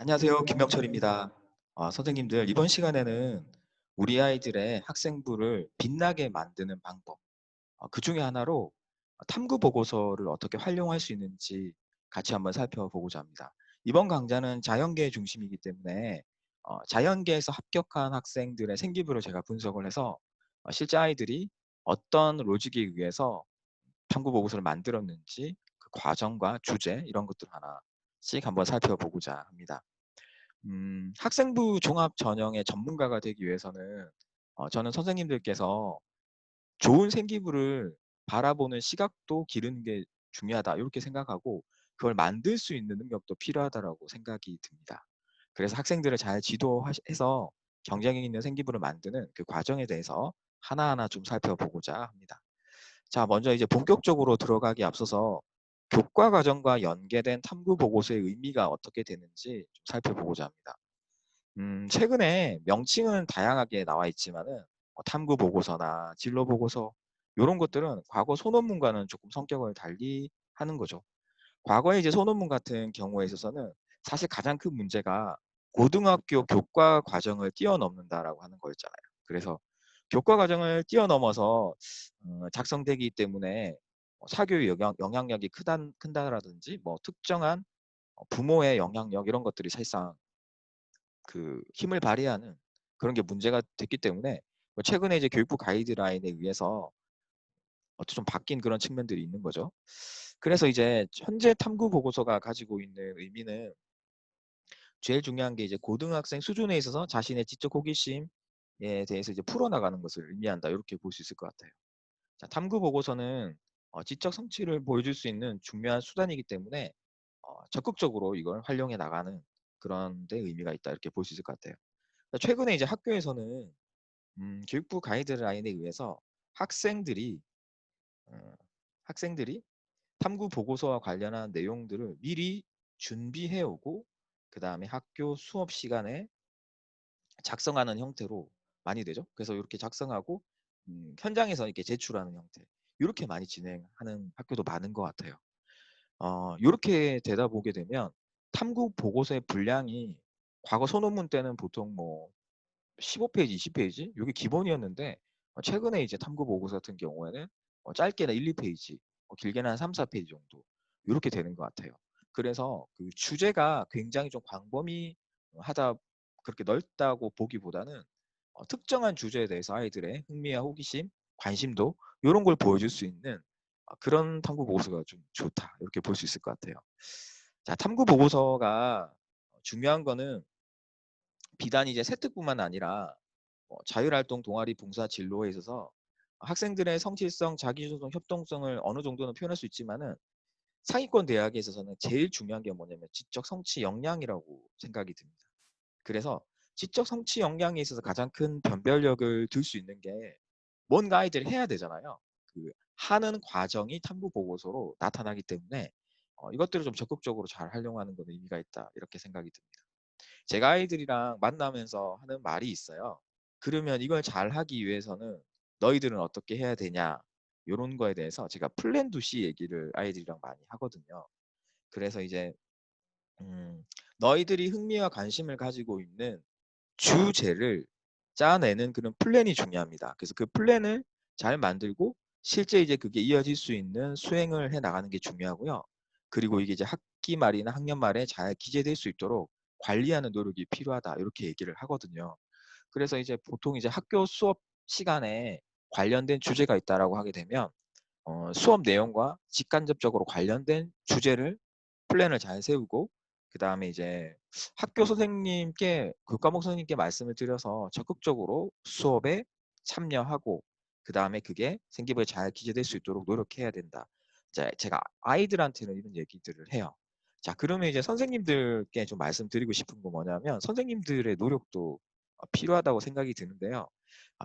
안녕하세요. 김명철입니다. 선생님들, 이번 시간에는 우리 아이들의 학생부를 빛나게 만드는 방법, 그 중에 하나로 탐구 보고서를 어떻게 활용할 수 있는지 같이 한번 살펴보고자 합니다. 이번 강좌는 자연계 중심이기 때문에 자연계에서 합격한 학생들의 생기부를 제가 분석을 해서 실제 아이들이 어떤 로직에 의해서 탐구 보고서를 만들었는지 그 과정과 주제 이런 것들 하나씩 한번 살펴보고자 합니다. 학생부 종합 전형의 전문가가 되기 위해서는 저는 선생님들께서 좋은 생기부를 바라보는 시각도 기르는 게 중요하다 이렇게 생각하고 그걸 만들 수 있는 능력도 필요하다라고 생각이 듭니다. 그래서 학생들을 잘 지도해서 경쟁력 있는 생기부를 만드는 그 과정에 대해서 하나하나 좀 살펴보고자 합니다. 자, 먼저 이제 본격적으로 들어가기 앞서서 교과 과정과 연계된 탐구 보고서의 의미가 어떻게 되는지 좀 살펴보고자 합니다. 최근에 명칭은 다양하게 나와 있지만은 탐구 보고서나 진로 보고서 이런 것들은 과거 소논문과는 조금 성격을 달리 하는 거죠. 과거에 이제 소논문 같은 경우에 있어서는 사실 가장 큰 문제가 고등학교 교과 과정을 뛰어넘는다라고 하는 거였잖아요. 그래서 교과 과정을 뛰어넘어서 작성되기 때문에 사교의 영향력이 큰다라든지 뭐 특정한 부모의 영향력 이런 것들이 사실상 그 힘을 발휘하는 그런 게 문제가 됐기 때문에 뭐 최근에 이제 교육부 가이드라인에 의해서 좀 바뀐 그런 측면들이 있는 거죠. 그래서 이제 현재 탐구 보고서가 가지고 있는 의미는 제일 중요한 게 이제 고등학생 수준에 있어서 자신의 지적 호기심에 대해서 이제 풀어나가는 것을 의미한다. 이렇게 볼 수 있을 것 같아요. 자, 탐구 보고서는 지적 성취를 보여줄 수 있는 중요한 수단이기 때문에 적극적으로 이걸 활용해 나가는 그런 데 의미가 있다. 이렇게 볼 수 있을 것 같아요. 최근에 이제 학교에서는 교육부 가이드라인에 의해서 학생들이 어, 학생들이 탐구 보고서와 관련한 내용들을 미리 준비해 오고 그 다음에 학교 수업 시간에 작성하는 형태로 많이 되죠. 그래서 이렇게 작성하고 현장에서 이렇게 제출하는 형태 이렇게 많이 진행하는 학교도 많은 것 같아요. 이렇게 되다 보게 되면 탐구 보고서의 분량이 과거 소논문 때는 보통 뭐 15페이지, 20페이지 이게 기본이었는데 최근에 이제 탐구 보고서 같은 경우에는 짧게는 1, 2페이지, 길게는 한 3, 4페이지 정도 이렇게 되는 것 같아요. 그래서 그 주제가 굉장히 좀 광범위하다 그렇게 넓다고 보기보다는 특정한 주제에 대해서 아이들의 흥미와 호기심, 관심도 이런 걸 보여줄 수 있는 그런 탐구 보고서가 좀 좋다 이렇게 볼 수 있을 것 같아요. 자, 탐구 보고서가 중요한 거는 비단 이제 세특뿐만 아니라 자율활동, 동아리, 봉사, 진로에 있어서 학생들의 성실성, 자기주도성, 협동성을 어느 정도는 표현할 수 있지만은 상위권 대학에 있어서는 제일 중요한 게 뭐냐면 지적 성취 역량이라고 생각이 듭니다. 그래서 지적 성취 역량에 있어서 가장 큰 변별력을 들 수 있는 게 뭔가 아이들이 해야 되잖아요. 그 하는 과정이 탐구 보고서로 나타나기 때문에 이것들을 좀 적극적으로 잘 활용하는 건 의미가 있다 이렇게 생각이 듭니다. 제가 아이들이랑 만나면서 하는 말이 있어요. 그러면 이걸 잘 하기 위해서는 너희들은 어떻게 해야 되냐 이런 거에 대해서 제가 플랜 두시 얘기를 아이들이랑 많이 하거든요. 그래서 이제 음, 너희들이 흥미와 관심을 가지고 있는 주제를 짜내는 그런 플랜이 중요합니다. 그래서 그 플랜을 잘 만들고 실제 이제 그게 이어질 수 있는 수행을 해 나가는 게 중요하고요. 그리고 이게 이제 학기 말이나 학년 말에 잘 기재될 수 있도록 관리하는 노력이 필요하다. 이렇게 얘기를 하거든요. 그래서 이제 보통 이제 학교 수업 시간에 관련된 주제가 있다라고 하게 되면 수업 내용과 직간접적으로 관련된 주제를 플랜을 잘 세우고 그 다음에 이제 학교 선생님께 교과목 선생님께 말씀을 드려서 적극적으로 수업에 참여하고 그 다음에 그게 생기부에 잘 기재될 수 있도록 노력해야 된다. 제가 아이들한테는 이런 얘기들을 해요. 자, 그러면 이제 선생님들께 좀 말씀드리고 싶은 건 뭐냐면 선생님들의 노력도 필요하다고 생각이 드는데요.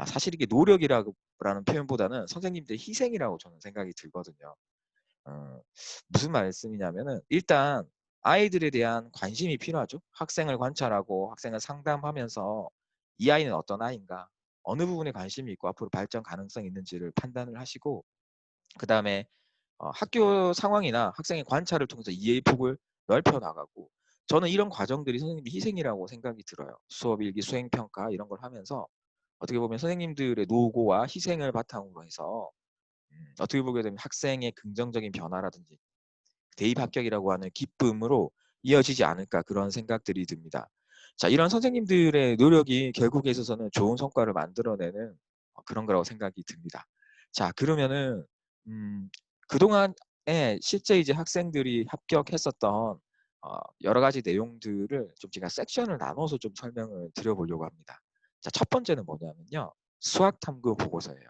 사실 이게 노력이라는 표현보다는 선생님들의 희생이라고 저는 생각이 들거든요. 어, 무슨 말씀이냐면은 일단 아이들에 대한 관심이 필요하죠. 학생을 관찰하고 학생을 상담하면서 이 아이는 어떤 아이인가, 어느 부분에 관심이 있고 앞으로 발전 가능성이 있는지를 판단을 하시고 그 다음에 학교 상황이나 학생의 관찰을 통해서 이해의 폭을 넓혀 나가고 저는 이런 과정들이 선생님이 희생이라고 생각이 들어요. 수업 일기, 수행 평가 이런 걸 하면서 어떻게 보면 선생님들의 노고와 희생을 바탕으로 해서 어떻게 보게 되면 학생의 긍정적인 변화라든지 대입 합격이라고 하는 기쁨으로 이어지지 않을까 그런 생각들이 듭니다. 자, 이런 선생님들의 노력이 결국에 있어서는 좋은 성과를 만들어내는 그런 거라고 생각이 듭니다. 자, 그러면은 그동안에 실제 이제 학생들이 합격했었던 여러 가지 내용들을 좀 제가 섹션을 나눠서 좀 설명을 드려보려고 합니다. 자, 첫 번째는 뭐냐면요. 수학탐구 보고서예요.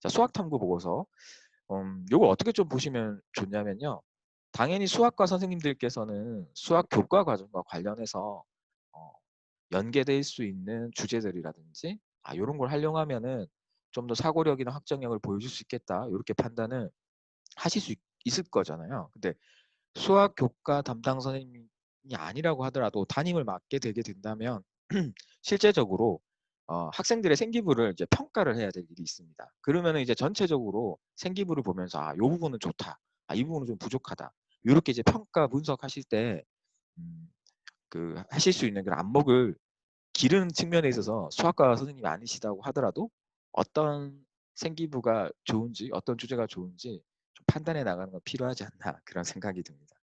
자, 수학탐구 보고서. 요걸 어떻게 좀 보시면 좋냐면요. 당연히 수학과 선생님들께서는 수학 교과 과정과 관련해서 어, 연계될 수 있는 주제들이라든지 요런 걸 활용하면은 좀 더 사고력이나 확정력을 보여줄 수 있겠다. 이렇게 판단을 하실 수 있을 거잖아요. 근데 수학 교과 담당 선생님이 아니라고 하더라도 담임을 맡게 되게 된다면 실제적으로 학생들의 생기부를 이제 평가를 해야 될 일이 있습니다. 그러면 이제 전체적으로 생기부를 보면서 이 부분은 좋다, 이 부분은 좀 부족하다. 이렇게 이제 평가 분석하실 때 음, 그 하실 수 있는 그런 안목을 기르는 측면에 있어서 수학과 선생님이 아니시다고 하더라도 어떤 생기부가 좋은지, 어떤 주제가 좋은지 좀 판단해 나가는 건 필요하지 않나 그런 생각이 듭니다.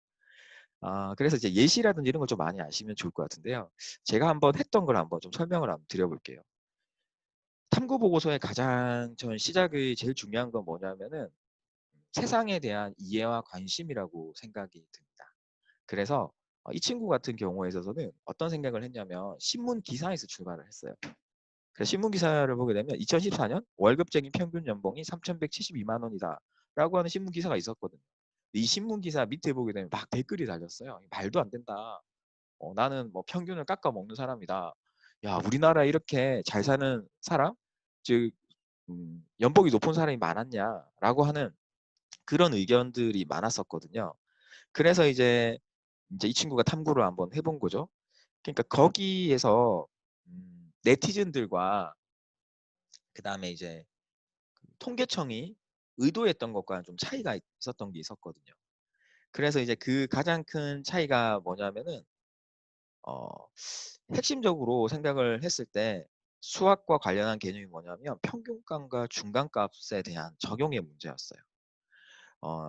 그래서 이제 예시라든지 이런 걸 좀 많이 아시면 좋을 것 같은데요. 제가 한번 했던 걸 한번 좀 설명을 한번 드려볼게요. 탐구 보고서의 가장 전 시작의 제일 중요한 건 뭐냐면은 세상에 대한 이해와 관심이라고 생각이 듭니다. 그래서 이 친구 같은 경우에 있어서는 어떤 생각을 했냐면 신문 기사에서 출발을 했어요. 그래서 신문 기사를 보게 되면 2014년 월급쟁이 평균 연봉이 3,172만 원이다 라고 하는 신문 기사가 있었거든요. 이 신문 기사 밑에 보게 되면 막 댓글이 달렸어요. 말도 안 된다. 나는 뭐 평균을 깎아 먹는 사람이다. 야, 우리나라에 이렇게 잘 사는 사람, 즉 연봉이 높은 사람이 많았냐라고 하는 그런 의견들이 많았었거든요. 그래서 이제 이 친구가 탐구를 한번 해본 거죠. 그러니까 거기에서 네티즌들과 그 다음에 이제 통계청이 의도했던 것과는 좀 차이가 있었던 게 있었거든요. 그래서 이제 그 가장 큰 차이가 뭐냐면은 어, 핵심적으로 생각을 했을 때 수학과 관련한 개념이 뭐냐면 평균값과 중간값에 대한 적용의 문제였어요.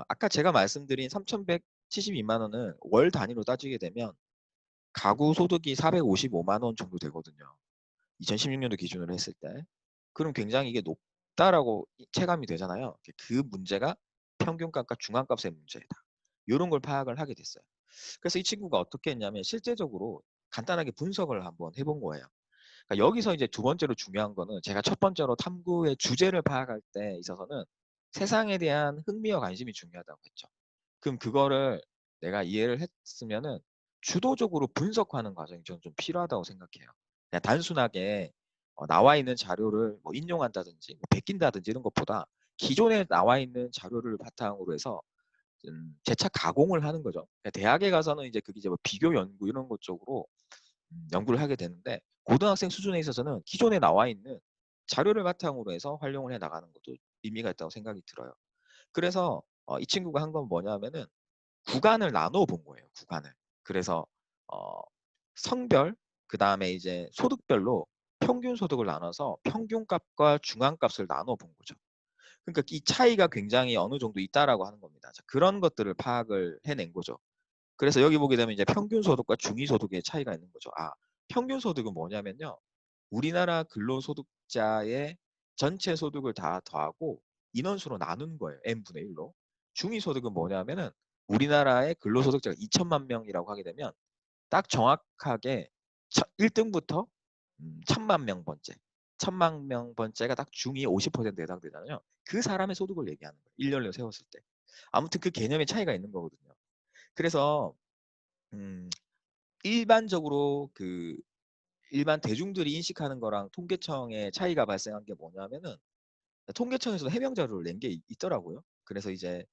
아까 제가 말씀드린 3,172만 원은 월 단위로 따지게 되면 가구 소득이 455만 원 정도 되거든요. 2016년도 기준으로 했을 때. 그럼 굉장히 이게 높다라고 체감이 되잖아요. 그 문제가 평균값과 중간값의 문제다. 이런 걸 파악을 하게 됐어요. 그래서 이 친구가 어떻게 했냐면 실제적으로 간단하게 분석을 한번 해본 거예요. 그러니까 여기서 이제 두 번째로 중요한 거는 제가 첫 번째로 탐구의 주제를 파악할 때 있어서는 세상에 대한 흥미와 관심이 중요하다고 했죠. 그럼 그거를 내가 이해를 했으면은 주도적으로 분석하는 과정이 저는 좀 필요하다고 생각해요. 그냥 단순하게 나와 있는 자료를 뭐 인용한다든지 뭐 베낀다든지 이런 것보다 기존에 나와 있는 자료를 바탕으로 해서 재차 가공을 하는 거죠. 대학에 가서는 이제 그게 이제 뭐 비교 연구 이런 것 쪽으로 연구를 하게 되는데 고등학생 수준에 있어서는 기존에 나와 있는 자료를 바탕으로 해서 활용을 해 나가는 것도 의미가 있다고 생각이 들어요. 그래서 이 친구가 한 건 뭐냐면은 구간을 나눠 본 거예요. 구간을. 그래서 어, 성별 그 다음에 이제 소득별로 평균 소득을 나눠서 평균값과 중간값을 나눠 본 거죠. 그러니까 이 차이가 굉장히 어느 정도 있다라고 하는 겁니다. 자, 그런 것들을 파악을 해낸 거죠. 그래서 여기 보게 되면 이제 평균 소득과 중위 소득의 차이가 있는 거죠. 평균 소득은 뭐냐면요. 우리나라 근로소득자의 전체 소득을 다 더하고 인원수로 나눈 거예요. n분의 1로. 중위 소득은 뭐냐면은 우리나라의 근로소득자가 2천만 명이라고 하게 되면 딱 정확하게 1등부터 1,000만 명 번째. 1,000만 명 번째가 딱 중위 50%에 해당되잖아요. 그 사람의 소득을 얘기하는 거예요. 일렬로 세웠을 때. 아무튼 그 개념의 차이가 있는 거거든요. 그래서 음, 일반적으로 그 일반 대중들이 인식하는 거랑 통계청의 차이가 발생한 게 뭐냐면은 통계청에서 해명 자료를 낸 게 있더라고요. 그래서 이제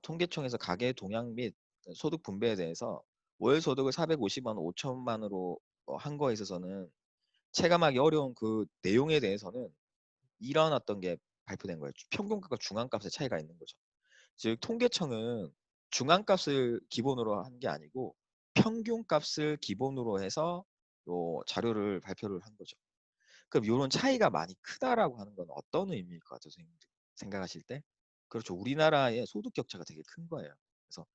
통계청에서 가계 동향 및 소득 분배에 대해서 월 소득을 450만 5천만으로 한 거에 있어서는 체감하기 어려운 그 내용에 대해서는 이런 어떤 게 발표된 거예요. 평균값과 중간값의 차이가 있는 거죠. 즉 통계청은 중간값을 기본으로 한 게 아니고 평균값을 기본으로 해서 요 자료를 발표를 한 거죠. 그럼 요런 차이가 많이 크다라고 하는 건 어떤 의미일 것 같아요, 선생님들 생각하실 때? 그렇죠. 우리나라의 소득 격차가 되게 큰 거예요. 그래서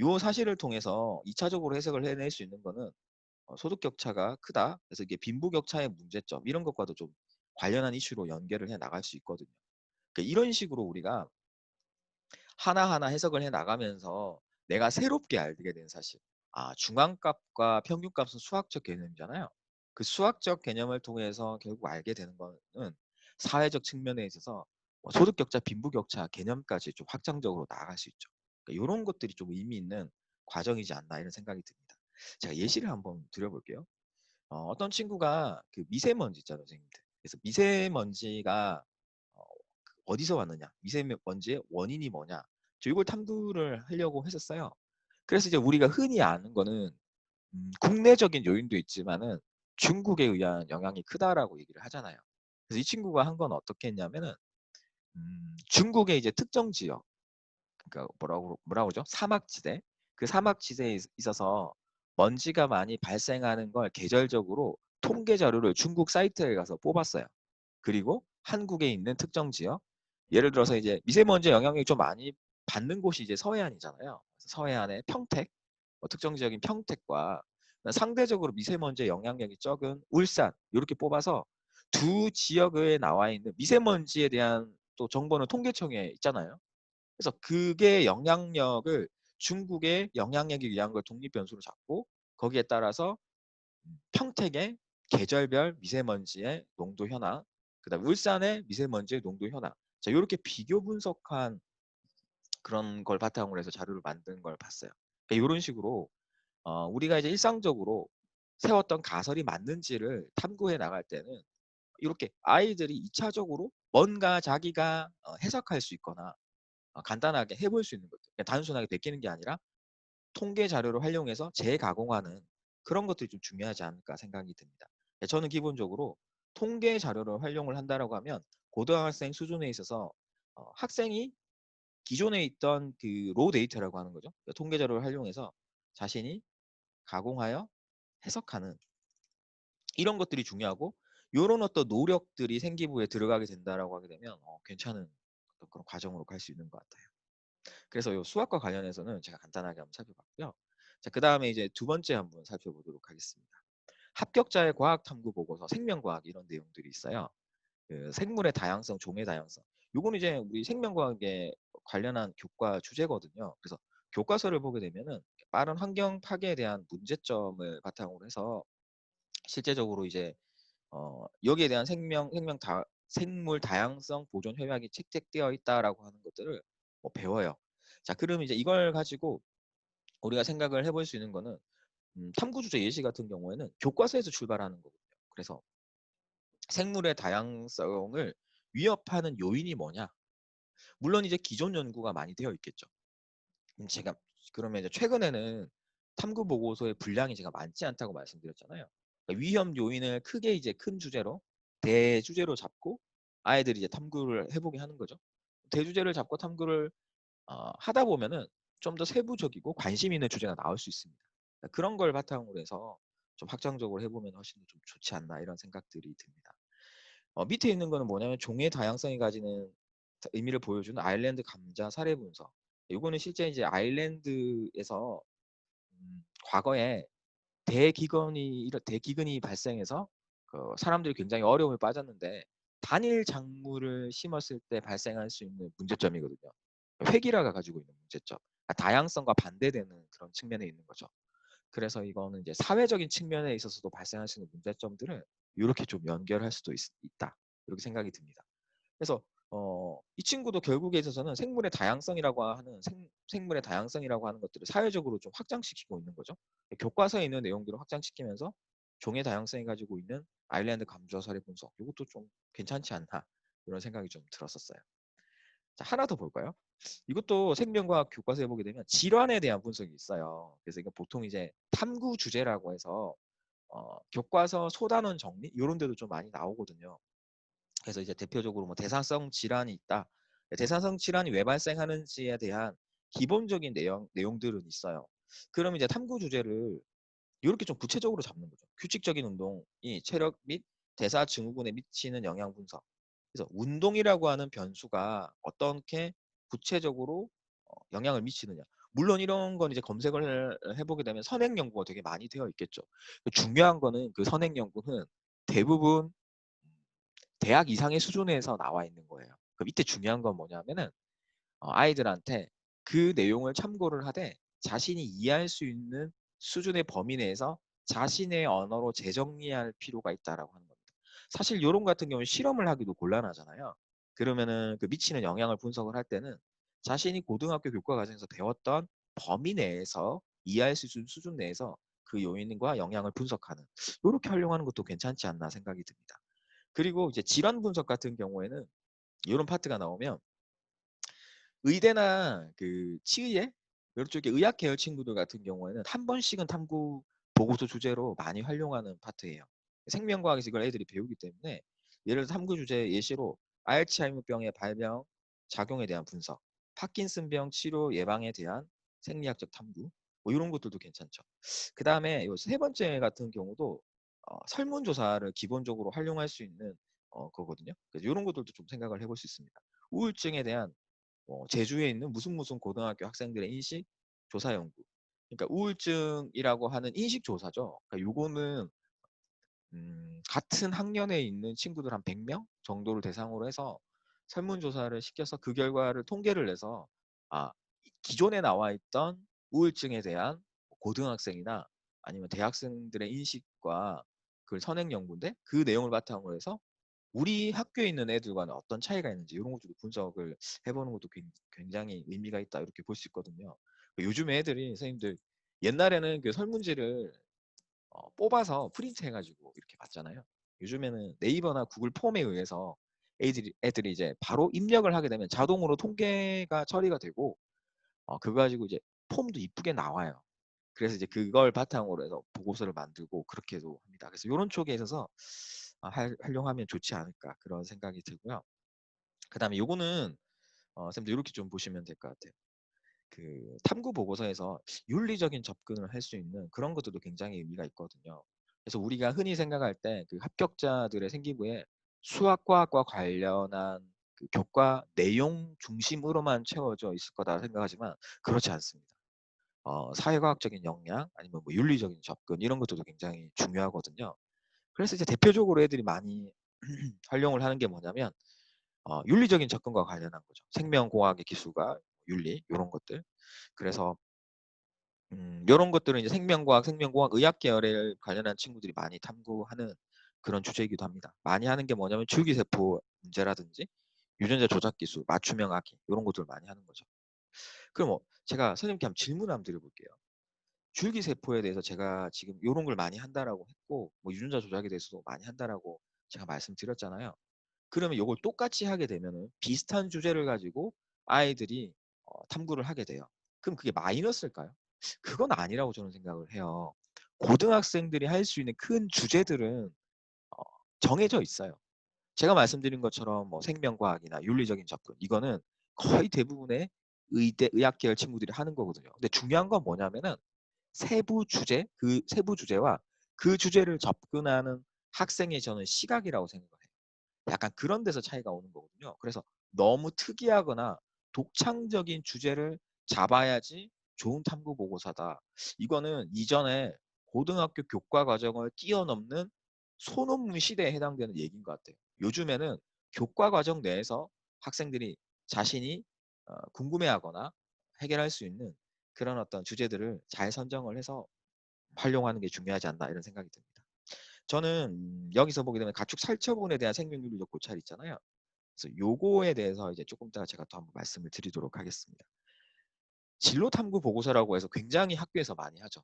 요 사실을 통해서 2차적으로 해석을 해낼 수 있는 거는 소득 격차가 크다. 그래서 이게 빈부 격차의 문제점 이런 것과도 좀 관련한 이슈로 연결을 해 나갈 수 있거든요. 그러니까 이런 식으로 우리가 하나하나 해석을 해 나가면서 내가 새롭게 알게 된 사실. 중앙값과 평균값은 수학적 개념이잖아요. 그 수학적 개념을 통해서 결국 알게 되는 거는 사회적 측면에 있어서 소득 격차, 빈부 격차 개념까지 좀 확장적으로 나아갈 수 있죠. 그러니까 이런 것들이 좀 의미 있는 과정이지 않나 이런 생각이 듭니다. 제가 예시를 한번 드려볼게요. 어떤 친구가 그 미세먼지 있잖아요, 선생님들. 그래서 미세먼지가 어디서 왔느냐, 미세먼지의 원인이 뭐냐, 이걸 탐구를 하려고 했었어요. 그래서 이제 우리가 흔히 아는 거는 국내적인 요인도 있지만은 중국에 의한 영향이 크다라고 얘기를 하잖아요. 그래서 이 친구가 한 건 어떻게 했냐면은 중국의 이제 특정 지역, 그러니까 뭐라고 그러죠? 사막지대. 그 사막지대에 있어서 먼지가 많이 발생하는 걸 계절적으로 통계 자료를 중국 사이트에 가서 뽑았어요. 그리고 한국에 있는 특정 지역, 예를 들어서 이제 미세먼지 영향이 좀 많이 받는 곳이 이제 서해안이잖아요. 서해안의 평택, 특정 지역인 평택과 상대적으로 미세먼지의 영향력이 적은 울산 이렇게 뽑아서 두 지역에 나와 있는 미세먼지에 대한 또 정보는 통계청에 있잖아요. 그래서 그게 영향력을 중국의 영향력에 의한 걸 독립 변수로 잡고 거기에 따라서 평택의 계절별 미세먼지의 농도 현황, 그다음 울산의 미세먼지의 농도 현황. 자, 이렇게 비교 분석한 그런 걸 바탕으로 해서 자료를 만든 걸 봤어요. 그러니까 이런 식으로 우리가 이제 일상적으로 세웠던 가설이 맞는지를 탐구해 나갈 때는 이렇게 아이들이 2차적으로 뭔가 자기가 해석할 수 있거나 간단하게 해볼 수 있는 것들. 그냥 단순하게 베끼는 게 아니라 통계 자료를 활용해서 재가공하는 그런 것들이 좀 중요하지 않을까 생각이 듭니다. 저는 기본적으로 통계 자료를 활용을 한다라고 하면 고등학생 수준에 있어서 학생이 기존에 있던 그 로 데이터라고 하는 거죠. 통계 자료를 활용해서 자신이 가공하여 해석하는 이런 것들이 중요하고 이런 어떤 노력들이 생기부에 들어가게 된다라고 하게 되면 괜찮은 어떤 그런 과정으로 갈 수 있는 것 같아요. 그래서 이 수학과 관련해서는 제가 간단하게 한번 살펴봤고요. 자, 그 다음에 이제 두 번째 한번 살펴보도록 하겠습니다. 합격자의 과학 탐구 보고서, 생명과학 이런 내용들이 있어요. 그 생물의 다양성, 종의 다양성. 요거는 이제 우리 생명과학에 관련한 교과 주제거든요. 그래서 교과서를 보게 되면은 빠른 환경 파괴에 대한 문제점을 바탕으로 해서 실제적으로 이제 여기에 대한 생물 다양성 보존 협약이 채택되어 있다라고 하는 것들을 배워요. 자, 그럼 이제 이걸 가지고 우리가 생각을 해볼 수 있는 거는 탐구 주제 예시 같은 경우에는 교과서에서 출발하는 거거든요. 그래서 생물의 다양성을 위협하는 요인이 뭐냐? 물론 이제 기존 연구가 많이 되어 있겠죠. 제가 그러면 이제 최근에는 탐구 보고서의 분량이 제가 많지 않다고 말씀드렸잖아요. 그러니까 위험 요인을 크게 이제 큰 주제로 대주제로 잡고 아이들이 이제 탐구를 해보게 하는 거죠. 대주제를 잡고 탐구를 하다 보면은 좀 더 세부적이고 관심 있는 주제가 나올 수 있습니다. 그러니까 그런 걸 바탕으로 해서 좀 확장적으로 해보면 훨씬 좀 좋지 않나 이런 생각들이 듭니다. 밑에 있는 거는 뭐냐면 종의 다양성이 가지는 의미를 보여주는 아일랜드 감자 사례 분석. 이거는 실제 이제 아일랜드에서 과거에 대기근이 발생해서 그 사람들이 굉장히 어려움에 빠졌는데 단일 작물을 심었을 때 발생할 수 있는 문제점이거든요. 획일화가 가지고 있는 문제점. 그러니까 다양성과 반대되는 그런 측면에 있는 거죠. 그래서 이거는 이제 사회적인 측면에 있어서도 발생할 수 있는 문제점들을 이렇게 좀 연결할 수도 있다. 이렇게 생각이 듭니다. 그래서 이 친구도 결국에 있어서는 생물의 다양성이라고 하는 것들을 사회적으로 좀 확장시키고 있는 거죠. 교과서에 있는 내용들을 확장시키면서 종의 다양성이 가지고 있는 아일랜드 감자 사례 분석 이것도 좀 괜찮지 않나 이런 생각이 좀 들었었어요. 자, 하나 더 볼까요? 이것도 생명과학 교과서에 보게 되면 질환에 대한 분석이 있어요. 그래서 이거 보통 이제 탐구 주제라고 해서 교과서 소단원 정리 이런 데도 좀 많이 나오거든요. 그래서 이제 대표적으로 뭐 대사성 질환이 있다. 대사성 질환이 왜 발생하는지에 대한 기본적인 내용들은 있어요. 그럼 이제 탐구 주제를 요렇게 좀 구체적으로 잡는 거죠. 규칙적인 운동이 체력 및 대사 증후군에 미치는 영향 분석. 그래서 운동이라고 하는 변수가 어떻게 구체적으로 영향을 미치느냐. 물론 이런 건 이제 검색을 해보게 되면 선행 연구가 되게 많이 되어 있겠죠. 중요한 거는 그 선행 연구는 대부분 대학 이상의 수준에서 나와 있는 거예요. 그럼 이때 중요한 건 뭐냐면은 아이들한테 그 내용을 참고를 하되 자신이 이해할 수 있는 수준의 범위 내에서 자신의 언어로 재정리할 필요가 있다라고 하는 겁니다. 사실 이런 같은 경우는 실험을 하기도 곤란하잖아요. 그러면은 그 미치는 영향을 분석을 할 때는 자신이 고등학교 교과 과정에서 배웠던 범위 내에서 이해할 수 있는 수준 내에서 그 요인과 영향을 분석하는 이렇게 활용하는 것도 괜찮지 않나 생각이 듭니다. 그리고 이제 질환 분석 같은 경우에는 이런 파트가 나오면 의대나 그 치의회 이런 쪽에 의학 계열 친구들 같은 경우에는 한 번씩은 탐구 보고서 주제로 많이 활용하는 파트예요. 생명과학에서 이걸 애들이 배우기 때문에 예를 들어 탐구 주제 예시로 알츠하이머병의 발병, 작용에 대한 분석, 파킨슨병 치료 예방에 대한 생리학적 탐구 뭐 이런 것들도 괜찮죠. 그 다음에 세 번째 같은 경우도 설문조사를 기본적으로 활용할 수 있는 거거든요. 그래서 이런 것들도 좀 생각을 해볼 수 있습니다. 우울증에 대한 제주에 있는 무슨 고등학교 학생들의 인식 조사 연구. 그러니까 우울증이라고 하는 인식 조사죠. 그러니까 요거는 같은 학년에 있는 친구들 한 100명 정도를 대상으로 해서 설문조사를 시켜서 그 결과를 통계를 내서 아, 기존에 나와 있던 우울증에 대한 고등학생이나 아니면 대학생들의 인식과 그 선행 연구인데 그 내용을 바탕으로 해서 우리 학교에 있는 애들과는 어떤 차이가 있는지 이런 것도 분석을 해보는 것도 굉장히 의미가 있다 이렇게 볼 수 있거든요. 요즘 애들이 선생님들 옛날에는 그 설문지를 뽑아서 프린트 해가지고 이렇게 봤잖아요. 요즘에는 네이버나 구글 폼에 의해서 애들이 이제 바로 입력을 하게 되면 자동으로 통계가 처리가 되고 그거 가지고 이제 폼도 이쁘게 나와요. 그래서 이제 그걸 바탕으로 해서 보고서를 만들고 그렇게도 합니다. 그래서 이런 쪽에 있어서 활용하면 좋지 않을까 그런 생각이 들고요. 그 다음에 요거는 쌤도 이렇게 좀 보시면 될 것 같아요. 그 탐구 보고서에서 윤리적인 접근을 할 수 있는 그런 것들도 굉장히 의미가 있거든요. 그래서 우리가 흔히 생각할 때 그 합격자들의 생기부에 수학과학과 관련한 그 교과 내용 중심으로만 채워져 있을 거다 생각하지만 그렇지 않습니다. 사회과학적인 역량 아니면 뭐 윤리적인 접근 이런 것들도 굉장히 중요하거든요. 그래서 이제 대표적으로 애들이 많이 활용을 하는 게 뭐냐면 윤리적인 접근과 관련한 거죠. 생명공학의 기술과 윤리 이런 것들. 그래서 이런 것들은 이제 생명과학, 의학 계열에 관련한 친구들이 많이 탐구하는 그런 주제이기도 합니다. 많이 하는 게 뭐냐면 줄기세포 문제라든지 유전자 조작 기술, 맞춤형 악기 이런 것들을 많이 하는 거죠. 그럼 제가 선생님께 한번 질문 한번 드려볼게요. 줄기세포에 대해서 제가 지금 이런 걸 많이 한다라고 했고 뭐 유전자 조작에 대해서도 많이 한다라고 제가 말씀드렸잖아요. 그러면 이걸 똑같이 하게 되면은 비슷한 주제를 가지고 아이들이 탐구를 하게 돼요. 그럼 그게 마이너스일까요? 그건 아니라고 저는 생각을 해요. 고등학생들이 할 수 있는 큰 주제들은 어, 정해져 있어요. 제가 말씀드린 것처럼 뭐 생명과학이나 윤리적인 접근 이거는 거의 대부분의 의학 계열 친구들이 하는 거거든요. 근데 중요한 건 뭐냐면은 그 세부 주제와 그 주제를 접근하는 학생의 저는 시각이라고 생각을 해요. 약간 그런 데서 차이가 오는 거거든요. 그래서 너무 특이하거나 독창적인 주제를 잡아야지 좋은 탐구 보고서다. 이거는 이전에 고등학교 교과 과정을 뛰어넘는 소논문 시대에 해당되는 얘기인 것 같아요. 요즘에는 교과 과정 내에서 학생들이 자신이 궁금해하거나 해결할 수 있는 그런 어떤 주제들을 잘 선정을 해서 활용하는 게 중요하지 않나 이런 생각이 듭니다. 저는 여기서 보게 되면 가축 살처분에 대한 생명윤리적 고찰 있잖아요. 그래서 요거에 대해서 이제 조금 이따가 제가 또 한번 말씀을 드리도록 하겠습니다. 진로 탐구 보고서라고 해서 굉장히 학교에서 많이 하죠.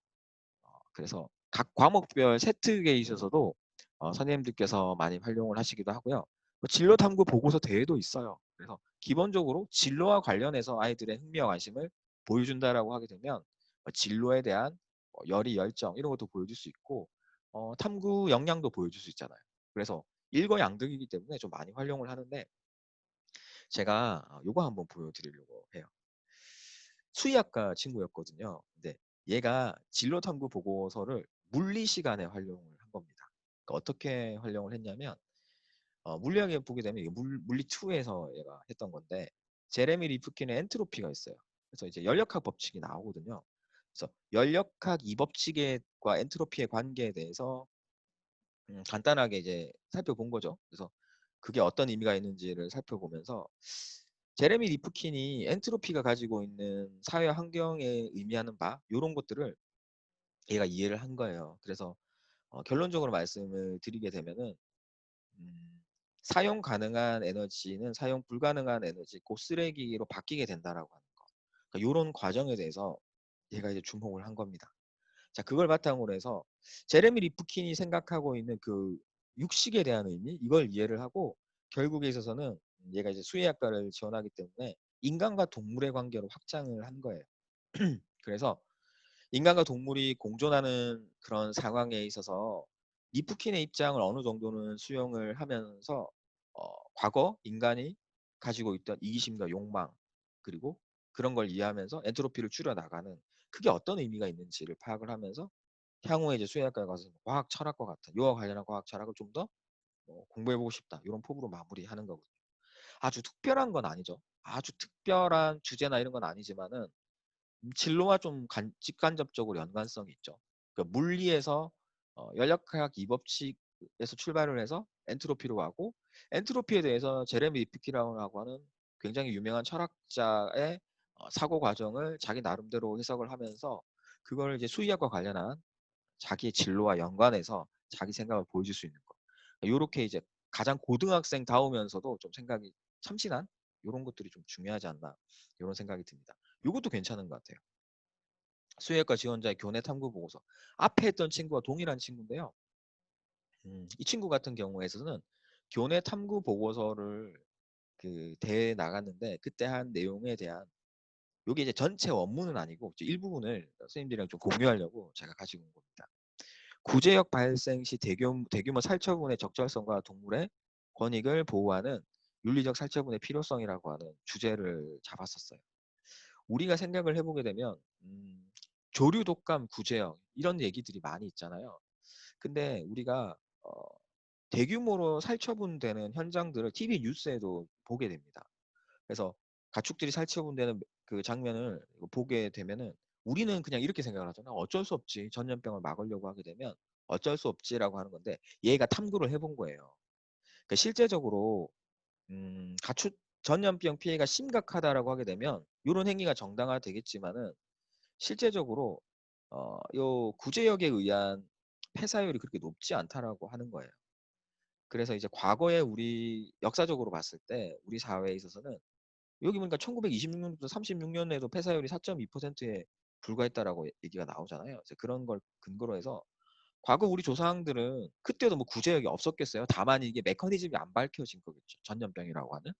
그래서 각 과목별 세특에 있어서도 선생님들께서 많이 활용을 하시기도 하고요. 뭐 진로 탐구 보고서 대회도 있어요. 그래서 기본적으로 진로와 관련해서 아이들의 흥미와 관심을 보여준다라고 하게 되면 진로에 대한 열의 열정 이런 것도 보여줄 수 있고 탐구 역량도 보여줄 수 있잖아요. 그래서 일거양득이기 때문에 좀 많이 활용을 하는데 제가 요거 한번 보여드리려고 해요. 수의학과 친구였거든요. 근데 얘가 진로 탐구 보고서를 물리 시간에 활용을 한 겁니다. 그러니까 어떻게 활용을 했냐면 물리학에 보게 되면 이게 물리 2에서 얘가 했던 건데 제레미 리프킨의 엔트로피가 있어요. 그래서 이제 연력학 법칙이 나오거든요. 그래서 연력학 이 법칙과 엔트로피의 관계에 대해서 간단하게 이제 살펴본 거죠. 그래서 그게 어떤 의미가 있는지를 살펴보면서 제레미 리프킨이 엔트로피가 가지고 있는 사회 환경에 의미하는 바 이런 것들을 얘가 이해를 한 거예요. 그래서 결론적으로 말씀을 드리게 되면은 사용 가능한 에너지는 사용 불가능한 에너지, 곧 쓰레기로 바뀌게 된다라고 하는 거. 그러니까 이런 과정에 대해서 얘가 이제 주목을 한 겁니다. 자, 그걸 바탕으로 해서 제레미 리프킨이 생각하고 있는 그 육식에 대한 의미, 이걸 이해를 하고 결국에 있어서는 얘가 이제 수의학과를 지원하기 때문에 인간과 동물의 관계로 확장을 한 거예요. 그래서 인간과 동물이 공존하는 그런 상황에 있어서 리프킨의 입장을 어느 정도는 수용을 하면서 과거 인간이 가지고 있던 이기심과 욕망 그리고 그런 걸 이해하면서 엔트로피를 줄여나가는 그게 어떤 의미가 있는지를 파악을 하면서 향후에 이제 수의학과에 가서 과학 철학과 같은 이와 관련한 과학 철학을 좀 더 공부해보고 싶다 이런 포부로 마무리하는 거거든요. 아주 특별한 건 아니죠. 아주 특별한 주제나 이런 건 아니지만은 진로와 좀 직간접적으로 연관성이 있죠. 그러니까 물리에서 연력학 이법칙에서 출발을 해서 엔트로피로 가고 엔트로피에 대해서 제레미 리프키라고 하는 굉장히 유명한 철학자의 사고 과정을 자기 나름대로 해석을 하면서 그걸 이제 수의학과 관련한 자기의 진로와 연관해서 자기 생각을 보여줄 수 있는 거. 이렇게 이제 가장 고등학생 다우면서도 좀 생각이 참신한 이런 것들이 좀 중요하지 않나 이런 생각이 듭니다. 이것도 괜찮은 것 같아요. 수혜과 지원자의 교내 탐구 보고서. 앞에 했던 친구와 동일한 친구인데요. 이 친구 같은 경우에서는 교내 탐구 보고서를 그 대회에 나갔는데 그때 한 내용에 대한 이게 이제 전체 원문은 아니고 일부분을 선생님들이랑 좀 공유하려고 제가 가지고 온 겁니다. 구제역 발생 시 대규모 살처분의 적절성과 동물의 권익을 보호하는 윤리적 살처분의 필요성이라고 하는 주제를 잡았었어요. 우리가 생각을 해보게 되면 조류 독감 구제역 이런 얘기들이 많이 있잖아요. 근데 우리가 대규모로 살처분되는 현장들을 TV 뉴스에도 보게 됩니다. 그래서 가축들이 살처분되는 그 장면을 보게 되면은 우리는 그냥 이렇게 생각을 하잖아. 어쩔 수 없지. 전염병을 막으려고 하게 되면 어쩔 수 없지라고 하는 건데 얘가 탐구를 해본 거예요. 그러니까 실제적으로 가축 전염병 피해가 심각하다라고 하게 되면 이런 행위가 정당화되겠지만은 실제적으로 요 구제역에 의한 폐사율이 그렇게 높지 않다라고 하는 거예요. 그래서 이제 과거에 우리 역사적으로 봤을 때 우리 사회에 있어서는 여기 보니까 1926년부터 36년에도 폐사율이 4.2%에 불과했다라고 얘기가 나오잖아요. 그래서 그런 걸 근거로 해서 과거 우리 조상들은 그때도 뭐 구제역이 없었겠어요. 다만 이게 메커니즘이 안 밝혀진 거겠죠. 전염병이라고 하는.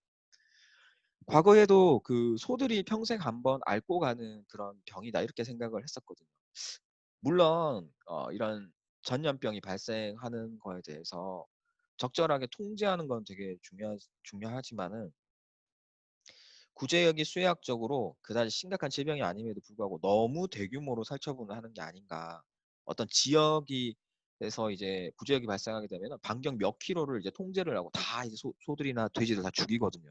과거에도 그 소들이 평생 한번 앓고 가는 그런 병이다 이렇게 생각을 했었거든요. 물론 이런 전염병이 발생하는 거에 대해서 적절하게 통제하는 건 되게 중요하지만은 구제역이 수의학적으로 그다지 심각한 질병이 아님에도 불구하고 너무 대규모로 살처분을 하는 게 아닌가. 어떤 지역이 에서 이제 구제역이 발생하게 되면 반경 몇 킬로를 이제 통제를 하고 다 이제 소들이나 돼지를 다 죽이거든요.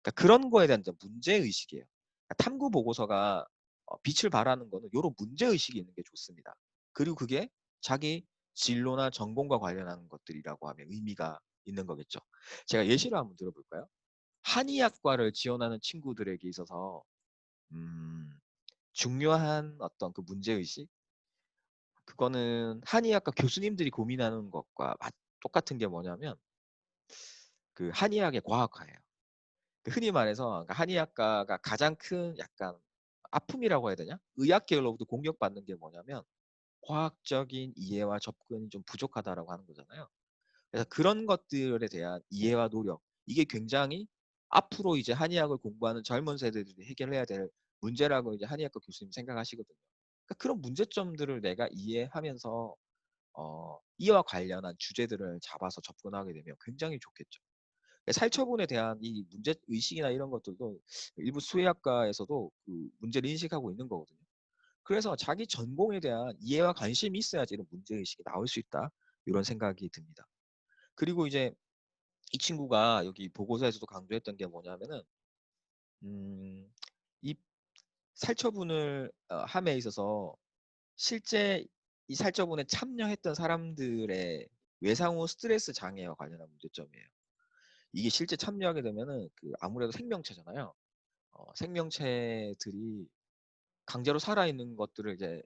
그러니까 그런 거에 대한 문제 의식이에요. 그러니까 탐구 보고서가 빛을 발하는 거는 이런 문제 의식이 있는 게 좋습니다. 그리고 그게 자기 진로나 전공과 관련한 것들이라고 하면 의미가 있는 거겠죠. 제가 예시를 한번 들어볼까요? 한의학과를 지원하는 친구들에게 있어서 중요한 어떤 그 문제 의식 그거는 한의학과 교수님들이 고민하는 것과 똑같은 게 뭐냐면 그 한의학의 과학화예요. 흔히 말해서 그러니까 한의학과가 가장 큰 약간 아픔이라고 해야 되냐? 의학 계열로부터 공격받는 게 뭐냐면 과학적인 이해와 접근이 좀 부족하다라고 하는 거잖아요. 그래서 그런 것들에 대한 이해와 노력 이게 굉장히 앞으로 이제 한의학을 공부하는 젊은 세대들이 해결해야 될 문제라고 이제 한의학과 교수님 생각하시거든요. 그러니까 그런 문제점들을 내가 이해하면서 이와 관련한 주제들을 잡아서 접근하게 되면 굉장히 좋겠죠. 살처분에 대한 이 문제 의식이나 이런 것들도 일부 수의학과에서도 그 문제를 인식하고 있는 거거든요. 그래서 자기 전공에 대한 이해와 관심이 있어야지 이런 문제의식이 나올 수 있다. 이런 생각이 듭니다. 그리고 이제 이 친구가 여기 보고서에서도 강조했던 게 뭐냐면은 이 살처분을 함에 있어서 실제 이 살처분에 참여했던 사람들의 외상 후 스트레스 장애와 관련한 문제점이에요. 이게 실제 참여하게 되면은 그 아무래도 생명체잖아요. 생명체들이 강제로 살아있는 것들을 이제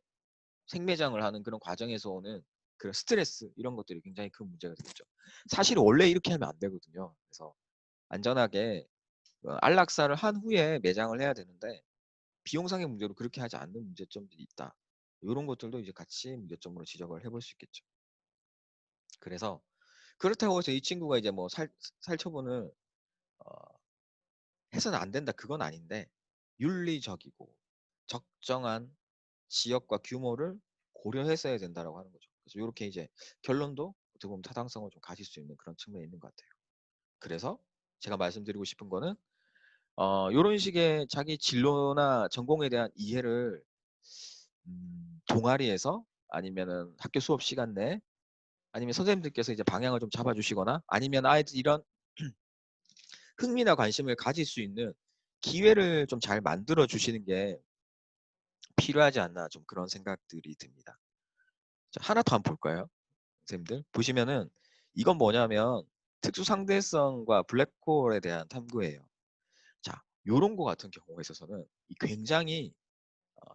생매장을 하는 그런 과정에서 오는 그런 스트레스 이런 것들이 굉장히 큰 문제가 되겠죠. 사실 원래 이렇게 하면 안 되거든요. 그래서 안전하게 안락사를 한 후에 매장을 해야 되는데 비용상의 문제로 그렇게 하지 않는 문제점들이 있다. 이런 것들도 이제 같이 문제점으로 지적을 해볼 수 있겠죠. 그래서 그렇다고 해서 이 친구가 이제 뭐 살처분을 해서는 안 된다 그건 아닌데 윤리적이고 적정한 지역과 규모를 고려해서 해야 된다라고 하는 거죠. 그래서 이렇게 이제 결론도 어떻게 보면 타당성을 좀 가질 수 있는 그런 측면이 있는 것 같아요. 그래서 제가 말씀드리고 싶은 거는 이런 식의 자기 진로나 전공에 대한 이해를 동아리에서 아니면은 학교 수업 시간 내에 아니면 선생님들께서 이제 방향을 좀 잡아주시거나 아니면 아이들 이런 흥미나 관심을 가질 수 있는 기회를 좀 잘 만들어 주시는 게 필요하지 않나 좀 그런 생각들이 듭니다. 자, 하나 더 한번 볼까요? 선생님들 보시면은 이건 뭐냐면 특수 상대성과 블랙홀에 대한 탐구예요. 자, 요런 거 같은 경우에 있어서는 굉장히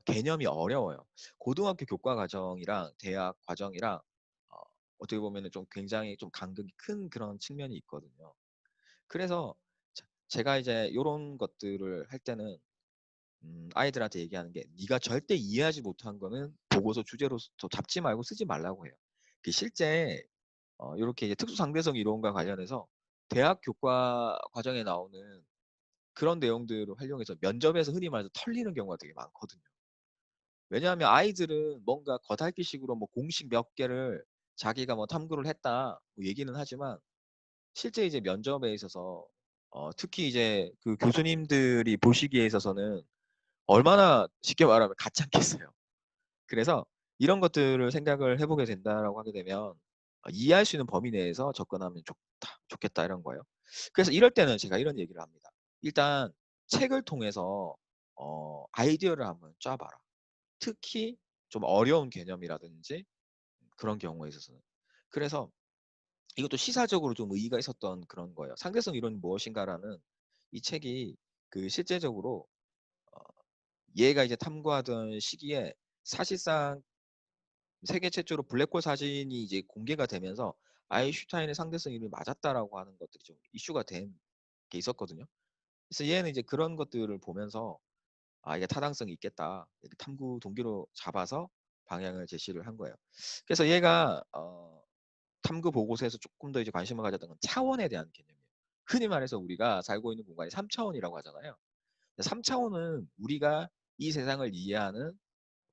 개념이 어려워요. 고등학교 교과 과정이랑 대학 과정이랑 어, 어떻게 보면은 좀 굉장히 좀 간극이 큰 그런 측면이 있거든요. 그래서 제가 이제 요런 것들을 할 때는 아이들한테 얘기하는 게 네가 절대 이해하지 못한 거는 보고서 주제로 잡지 말고 쓰지 말라고 해요. 실제 이렇게 이제 특수상대성 이론과 관련해서 대학 교과 과정에 나오는 그런 내용들을 활용해서 면접에서 흔히 말해서 털리는 경우가 되게 많거든요. 왜냐하면 아이들은 뭔가 겉핥기식으로 뭐 공식 몇 개를 자기가 뭐 탐구를 했다 뭐 얘기는 하지만 실제 이제 면접에 있어서 특히 이제 그 교수님들이 보시기에 있어서는 얼마나 쉽게 말하면 가짜겠어요. 그래서 이런 것들을 생각을 해보게 된다라고 하게 되면 이해할 수 있는 범위 내에서 접근하면 좋겠다 이런 거예요. 그래서 이럴 때는 제가 이런 얘기를 합니다. 일단 책을 통해서 아이디어를 한번 짜봐라. 특히 좀 어려운 개념이라든지 그런 경우에 있어서는. 그래서 이것도 시사적으로 좀 의의가 있었던 그런 거예요. 상대성 이론이 무엇인가라는 이 책이 그 실제적으로 어, 얘가 이제 탐구하던 시기에 사실상 세계 최초로 블랙홀 사진이 이제 공개가 되면서 아인슈타인의 상대성 이론이 맞았다라고 하는 것들이 좀 이슈가 된 게 있었거든요. 그래서 얘는 이제 그런 것들을 보면서 이게 타당성이 있겠다. 이렇게 탐구 동기로 잡아서 방향을 제시를 한 거예요. 그래서 얘가 탐구 보고서에서 조금 더 이제 관심을 가졌던 건 차원에 대한 개념이에요. 흔히 말해서 우리가 살고 있는 공간이 3차원이라고 하잖아요. 3차원은 우리가 이 세상을 이해하는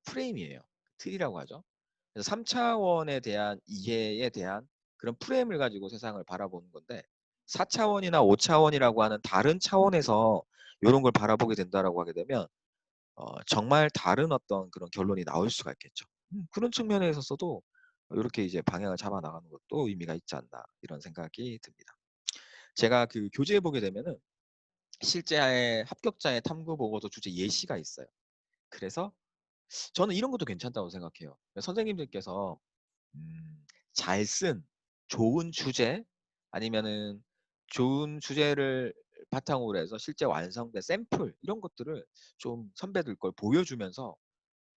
프레임이에요. 틀이라고 하죠. 그래서 3차원에 대한 이해에 대한 그런 프레임을 가지고 세상을 바라보는 건데 4차원이나 5차원이라고 하는 다른 차원에서 이런 걸 바라보게 된다라고 하게 되면 정말 다른 어떤 그런 결론이 나올 수가 있겠죠. 그런 측면에 있어서도 이렇게 이제 방향을 잡아 나가는 것도 의미가 있지 않나 이런 생각이 듭니다. 제가 그 교재에 보게 되면은 실제 합격자의 탐구 보고서 주제 예시가 있어요. 그래서 저는 이런 것도 괜찮다고 생각해요. 선생님들께서 잘 쓴 좋은 주제 아니면은 좋은 주제를 바탕으로 해서 실제 완성된 샘플 이런 것들을 좀 선배들 걸 보여주면서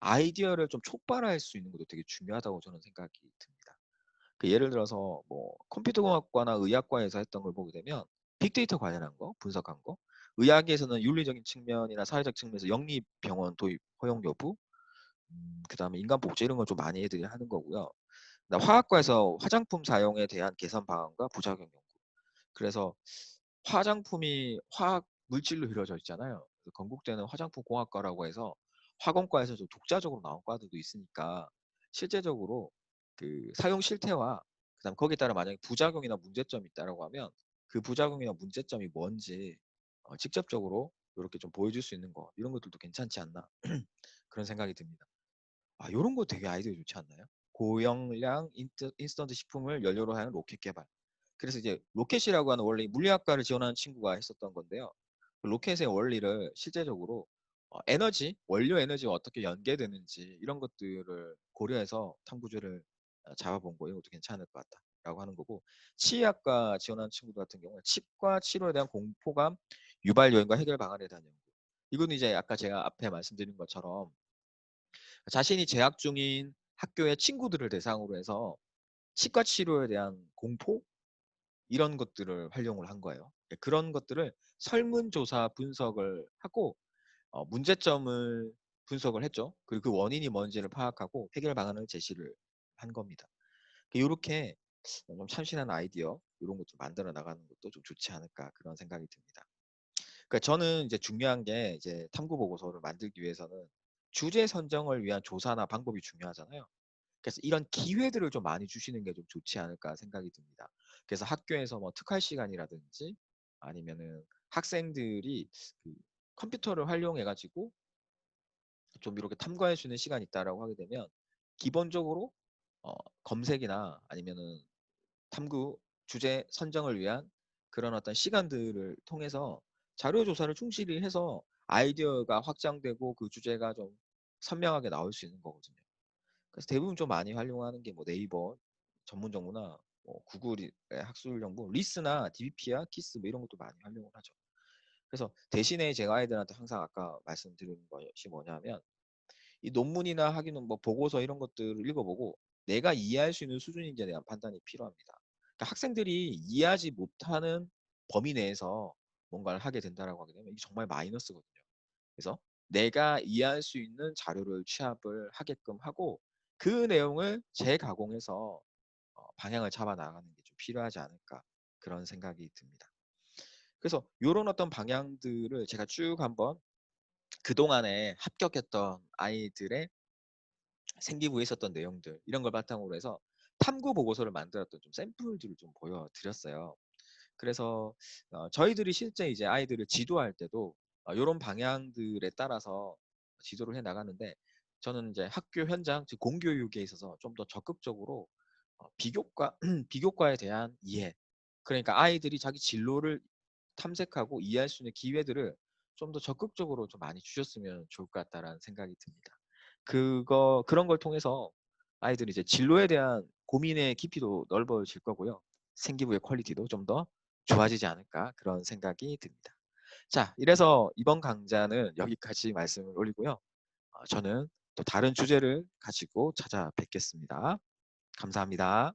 아이디어를 좀 촉발할 수 있는 것도 되게 중요하다고 저는 생각이 듭니다. 예를 들어서 뭐 컴퓨터공학과나 의학과에서 했던 걸 보게 되면 빅데이터 관련한 거, 분석한 거, 의학에서는 윤리적인 측면이나 사회적 측면에서 영리병원 도입 허용 여부, 그다음에 인간 복제 이런 걸 좀 많이 애들이 하는 거고요. 화학과에서 화장품 사용에 대한 개선 방안과 부작용 연구. 그래서 화장품이 화학 물질로 이루어져 있잖아요. 건국대는 화장품 공학과라고 해서 화공과에서 좀 독자적으로 나온 과들도 있으니까 실제적으로 그 사용 실태와 그다음 거기에 따라 만약에 부작용이나 문제점이 있다라고 하면 그 부작용이나 문제점이 뭔지 직접적으로 이렇게 좀 보여줄 수 있는 거 이런 것들도 괜찮지 않나 그런 생각이 듭니다. 요런 거 되게 아이디어 좋지 않나요? 고용량 인스턴트 식품을 연료로 하는 로켓 개발. 그래서 이제 로켓이라고 하는 원래 물리학과를 지원하는 친구가 했었던 건데요. 그 로켓의 원리를 실제적으로 에너지, 원료 에너지가 어떻게 연계되는지 이런 것들을 고려해서 탐구주를 잡아본 거예요. 이것도 괜찮을 것 같다라고 하는 거고, 치의학과 지원하는 친구들 같은 경우는 치과 치료에 대한 공포감, 유발 요인과 해결 방안에 대한 연구. 이건 이제 아까 제가 앞에 말씀드린 것처럼 자신이 재학 중인 학교의 친구들을 대상으로 해서 치과 치료에 대한 공포 이런 것들을 활용을 한 거예요. 그런 것들을 설문조사 분석을 하고 문제점을 분석을 했죠. 그리고 그 원인이 뭔지를 파악하고 해결 방안을 제시를 한 겁니다. 이렇게 좀 참신한 아이디어 이런 것도 만들어 나가는 것도 좀 좋지 않을까 그런 생각이 듭니다. 그러니까 저는 이제 중요한 게 이제 탐구 보고서를 만들기 위해서는 주제 선정을 위한 조사나 방법이 중요하잖아요. 그래서 이런 기회들을 좀 많이 주시는 게 좀 좋지 않을까 생각이 듭니다. 그래서 학교에서 뭐 특할 시간이라든지 아니면은 학생들이 그 컴퓨터를 활용해 가지고 좀 이렇게 탐구할 수 있는 시간이 있다라고 하게 되면 기본적으로 어, 검색이나 아니면은 탐구 주제 선정을 위한 그런 어떤 시간들을 통해서 자료 조사를 충실히 해서 아이디어가 확장되고 그 주제가 좀 선명하게 나올 수 있는 거거든요. 그래서 대부분 좀 많이 활용하는 게 뭐 네이버 전문 정보나 뭐 구글의 학술 정보, 리스나 DBP야, 키스 뭐 이런 것도 많이 활용을 하죠. 그래서 대신에 제가 아이들한테 항상 아까 말씀드린 것이 뭐냐면 이 논문이나 하기는 뭐 보고서 이런 것들을 읽어보고 내가 이해할 수 있는 수준인지에 대한 판단이 필요합니다. 그러니까 학생들이 이해하지 못하는 범위 내에서 뭔가를 하게 된다라고 하게 되면 이게 정말 마이너스거든요. 그래서 내가 이해할 수 있는 자료를 취합을 하게끔 하고 그 내용을 재가공해서 방향을 잡아 나가는 게 좀 필요하지 않을까 그런 생각이 듭니다. 그래서 이런 어떤 방향들을 제가 쭉 한번 그동안에 합격했던 아이들의 생기부에 있었던 내용들 이런 걸 바탕으로 해서 탐구 보고서를 만들었던 좀 샘플들을 좀 보여드렸어요. 그래서 저희들이 실제 이제 아이들을 지도할 때도 이런 방향들에 따라서 지도를 해 나가는데 저는 이제 학교 현장 즉 공교육에 있어서 좀 더 적극적으로 비교과 비교과에 대한 이해 그러니까 아이들이 자기 진로를 탐색하고 이해할 수 있는 기회들을 좀 더 적극적으로 좀 많이 주셨으면 좋을 것 같다라는 생각이 듭니다. 그런 걸 통해서 아이들이 이제 진로에 대한 고민의 깊이도 넓어질 거고요. 생기부의 퀄리티도 좀 더 좋아지지 않을까 그런 생각이 듭니다. 자, 이래서 이번 강좌는 여기까지 말씀을 올리고요. 저는 또 다른 주제를 가지고 찾아뵙겠습니다. 감사합니다.